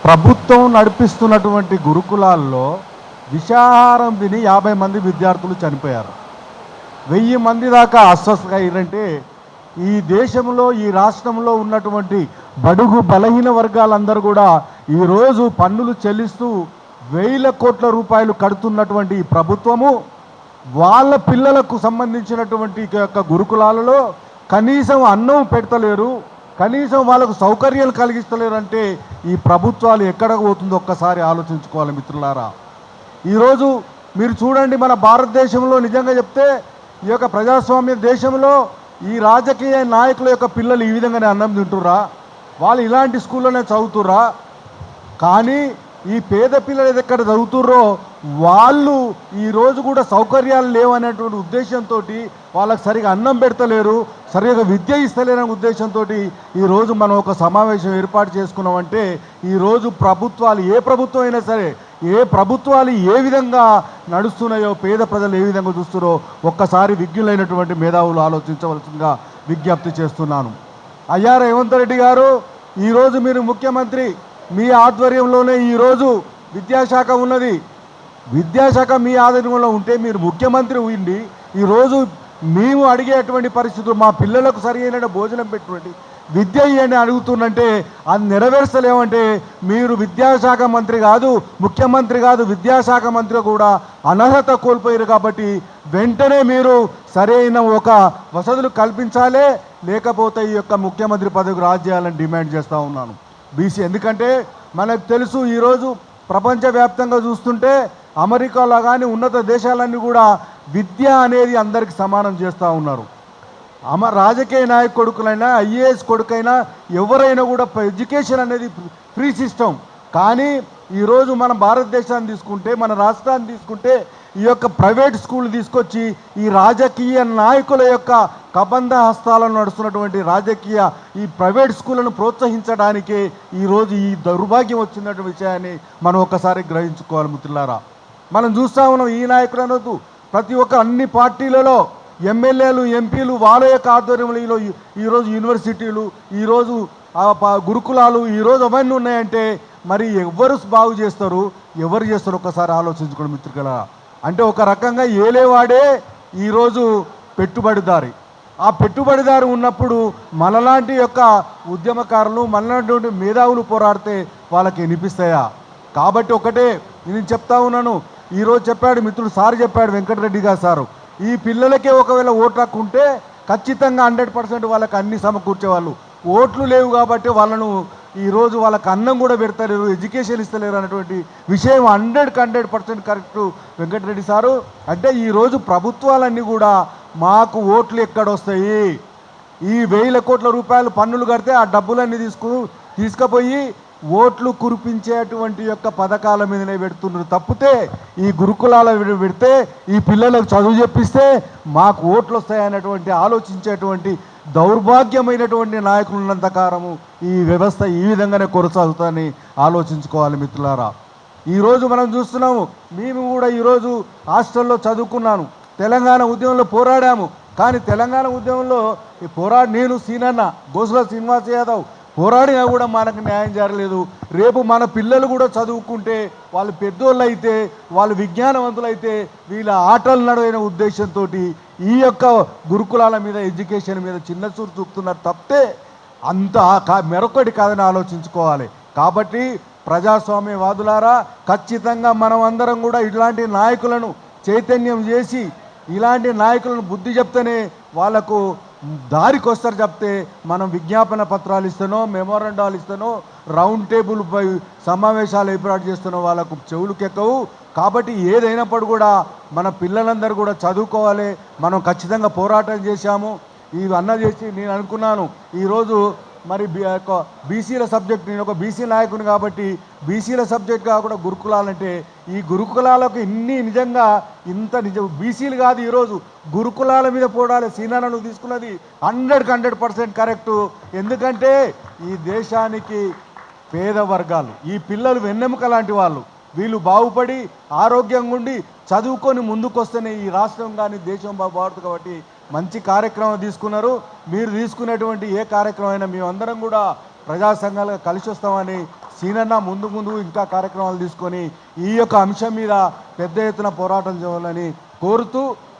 ప్రభుత్వం నడిపిస్తున్నటువంటి గురుకులాల్లో విషాహారం తిని 50 మంది విద్యార్థులు చనిపోయారు. 1000 మంది దాకా అస్వస్థగా అయ్యారంటే ఈ దేశంలో ఈ రాష్ట్రంలో ఉన్నటువంటి బడుగు బలహీన వర్గాలందరూ కూడా ఈరోజు పన్నులు చెల్లిస్తూ వేల కోట్ల రూపాయలు కడుతున్నటువంటి ఈ ప్రభుత్వము వాళ్ళ పిల్లలకు సంబంధించినటువంటి యొక్క గురుకులాలలో కనీసం అన్నం పెడతలేరు, కనీసం వాళ్ళకు సౌకర్యాలు కలిగిస్తలేరు. అంటే ఈ ప్రభుత్వాలు ఎక్కడికి పోతుందో ఒక్కసారి ఆలోచించుకోవాలి మిత్రులారా. ఈరోజు మీరు చూడండి, మన భారతదేశంలో నిజంగా చెప్తే ఈ యొక్క ప్రజాస్వామ్య దేశంలో ఈ రాజకీయ నాయకుల యొక్క పిల్లలు ఈ విధంగానే అన్నం తింటుర్రా, వాళ్ళు ఇలాంటి స్కూల్లోనే చదువుతుర్రా? కానీ ఈ పేద పిల్లలు ఎక్కడ చదువుతుర్రో వాళ్ళు ఈరోజు కూడా సౌకర్యాలు లేవనేటువంటి ఉద్దేశంతో వాళ్ళకి సరిగా అన్నం పెడతలేరు, సరిగా విద్య ఇస్తలేరనే ఉద్దేశంతో ఈరోజు మనం ఒక సమావేశం ఏర్పాటు చేసుకున్నామంటే ఈరోజు ప్రభుత్వాలు ఏ ప్రభుత్వం అయినా సరే, ఏ ప్రభుత్వాలు ఏ విధంగా నడుస్తున్నాయో, పేద ప్రజలు ఏ విధంగా చూస్తున్నారో ఒక్కసారి విజ్ఞులైనటువంటి మేధావులు ఆలోచించవలసిందిగా విజ్ఞప్తి చేస్తున్నాను. అయ్యా రేవంత్ రెడ్డి గారు, ఈరోజు మీరు ముఖ్యమంత్రి, మీ ఆధ్వర్యంలోనే ఈరోజు విద్యాశాఖ ఉన్నది. విద్యాశాఖ మీ ఆధ్వర్యంలో ఉంటే మీరు ముఖ్యమంత్రి ఉండి ఈరోజు మేము అడిగేటువంటి పరిస్థితులు, మా పిల్లలకు సరి అయిన భోజనం పెట్టుకోండి, విద్య ఇవ్వండి అడుగుతున్నంటే అది నెరవేర్చలేమంటే మీరు విద్యాశాఖ మంత్రి కాదు, ముఖ్యమంత్రి కాదు, విద్యాశాఖ మంత్రి కూడా అనర్హత కోల్పోయారు. కాబట్టి వెంటనే మీరు సరైన ఒక వసతులు కల్పించాలే, లేకపోతే ఈ యొక్క ముఖ్యమంత్రి పదవికి రాజేయాలని డిమాండ్ చేస్తూ ఉన్నాను. బీసీ ఎందుకంటే మనకు తెలుసు, ఈరోజు ప్రపంచవ్యాప్తంగా చూస్తుంటే అమెరికాలో కానీ ఉన్నత దేశాలన్నీ కూడా విద్య అనేది అందరికి సమానం చేస్తూ ఉన్నారు. రాజకీయ నాయక కొడుకులైనా, ఐఏఎస్ కొడుకైనా, ఎవరైనా కూడా ఎడ్యుకేషన్ అనేది ఫ్రీ సిస్టమ్. కానీ ఈరోజు మన భారతదేశాన్ని తీసుకుంటే, మన రాష్ట్రాన్ని తీసుకుంటే ఈ యొక్క ప్రైవేట్ స్కూల్ తీసుకొచ్చి ఈ రాజకీయ నాయకుల యొక్క కబంధ హస్తాలను నడుస్తున్నటువంటి రాజకీయ ఈ ప్రైవేట్ స్కూళ్ళను ప్రోత్సహించడానికే ఈరోజు ఈ దౌర్భాగ్యం వచ్చినటువంటి విషయాన్ని మనం ఒకసారి గ్రహించుకోవాలి మిత్రులారా. మనం చూస్తూ ఉన్నాం, ఈ నాయకులు అనొద్దు, ప్రతి ఒక్క అన్ని పార్టీలలో ఎమ్మెల్యేలు, ఎంపీలు వాళ్ళ యొక్క ఆధ్వర్యంలో ఈరోజు యూనివర్సిటీలు, ఈరోజు గురుకులాలు ఈరోజు అవన్నీ ఉన్నాయంటే మరి ఎవరు బాగు చేస్తారు, ఎవరు చేస్తారు ఒక్కసారి ఆలోచించుకోండి మిత్రులారా. అంటే ఒక రకంగా ఏలేవాడే ఈరోజు పెట్టుబడిదారి. ఆ పెట్టుబడిదారు ఉన్నప్పుడు మనలాంటి యొక్క ఉద్యమకారులు, మనలాంటి మేధావులు పోరాడితే వాళ్ళకి వినిపిస్తాయా? కాబట్టి ఒకటే నేను చెప్తా ఉన్నాను, ఈరోజు చెప్పాడు మిత్రుడు, సార్ చెప్పాడు, వెంకటరెడ్డి గారు సారు, ఈ పిల్లలకే ఒకవేళ ఓటు హక్కు ఉంటే ఖచ్చితంగా 100% వాళ్ళకి అన్ని సమకూర్చేవాళ్ళు. ఓట్లు లేవు కాబట్టి వాళ్ళను ఈరోజు వాళ్ళకి అన్నం కూడా పెడతలేరు, ఎడ్యుకేషన్ ఇస్తలేరు అనేటువంటి విషయం 100% కరెక్ట్ వెంకటరెడ్డి సారు. అంటే ఈరోజు ప్రభుత్వాలన్నీ కూడా మాకు ఓట్లు ఎక్కడొస్తాయి, ఈ 1000 కోట్ల రూపాయలు పన్నులు కడితే ఆ డబ్బులన్నీ తీసుకుపోయి ఓట్లు కురిపించేటువంటి యొక్క పథకాల మీదనే పెడుతున్నారు తప్పితే ఈ గురుకులాల పెడితే ఈ పిల్లలకు చదువు చెప్పిస్తే మాకు ఓట్లు వస్తాయనేటువంటి ఆలోచించేటువంటి దౌర్భాగ్యమైనటువంటి నాయకులు ఉన్నంతకాలము ఈ వ్యవస్థ ఈ విధంగానే కొనసాగుతుందని ఆలోచించుకోవాలి మిత్రులారా. ఈరోజు మనం చూస్తున్నాము, మేము కూడా ఈరోజు హాస్టల్లో చదువుకున్నాను, తెలంగాణ ఉద్యమంలో పోరాడాము. కానీ తెలంగాణ ఉద్యమంలో నేను సీనన్న గోసుల శ్రీనివాస్ యాదవ్ పోరాడినా కూడా మనకు న్యాయం జరగలేదు. రేపు మన పిల్లలు కూడా చదువుకుంటే వాళ్ళు పెద్దోళ్ళు అయితే, వాళ్ళు విజ్ఞానవంతులు అయితే వీళ్ళ ఆటలు నడవైన ఉద్దేశంతో ఈ యొక్క గురుకులాల మీద, ఎడ్యుకేషన్ మీద చిన్న చూరు చూపుతున్నారు తప్పితే అంత మెరొకటి కాదని ఆలోచించుకోవాలి. కాబట్టి ప్రజాస్వామ్యవాదులారా, ఖచ్చితంగా మనం అందరం కూడా ఇలాంటి నాయకులను చైతన్యం చేసి ఇలాంటి నాయకులను బుద్ధి చెప్తేనే వాళ్ళకు దారికి వస్తారు. చెప్తే మనం విజ్ఞాపన పత్రాలు ఇస్తానో, మెమోరాండాలు ఇస్తానో, రౌండ్ టేబుల్ పై సమావేశాలు ఏర్పాటు చేస్తానో వాళ్ళకు చెవులకు ఎక్కవు. కాబట్టి ఏదైనప్పుడు కూడా మన పిల్లలందరూ కూడా చదువుకోవాలి. మనం ఖచ్చితంగా పోరాటం చేశాము, ఇవి అన్న చేసి నేను అనుకున్నాను ఈరోజు మరి బీసీల సబ్జెక్ట్, నేను ఒక బీసీ నాయకుని కాబట్టి బీసీల సబ్జెక్ట్ కాకుండా గురుకులాలంటే ఈ గురుకులాలకు నిజంగా ఇంత బీసీలు కాదు ఈరోజు గురుకులాల మీద పోరాడే సీనాను తీసుకున్నది 100% కరెక్టు. ఎందుకంటే ఈ దేశానికి పేద వర్గాలు, ఈ పిల్లలు వెన్నెముక లాంటి వాళ్ళు, వీళ్ళు బాగుపడి ఆరోగ్యంగా ఉండి చదువుకొని ముందుకు వస్తేనే ఈ రాష్ట్రం కానీ దేశం బాగుపడుతుంది. కాబట్టి మంచి కార్యక్రమం తీసుకున్నారు. మీరు తీసుకునేటువంటి ఏ కార్యక్రమం అయినా మేమందరం కూడా ప్రజా సంఘాలుగా కలిసి వస్తామని సీనన్న ముందు ముందు ఇంకా కార్యక్రమాలు తీసుకొని ఈ యొక్క అంశం మీద పెద్ద ఎత్తున పోరాటం చేయాలని కోరుతూ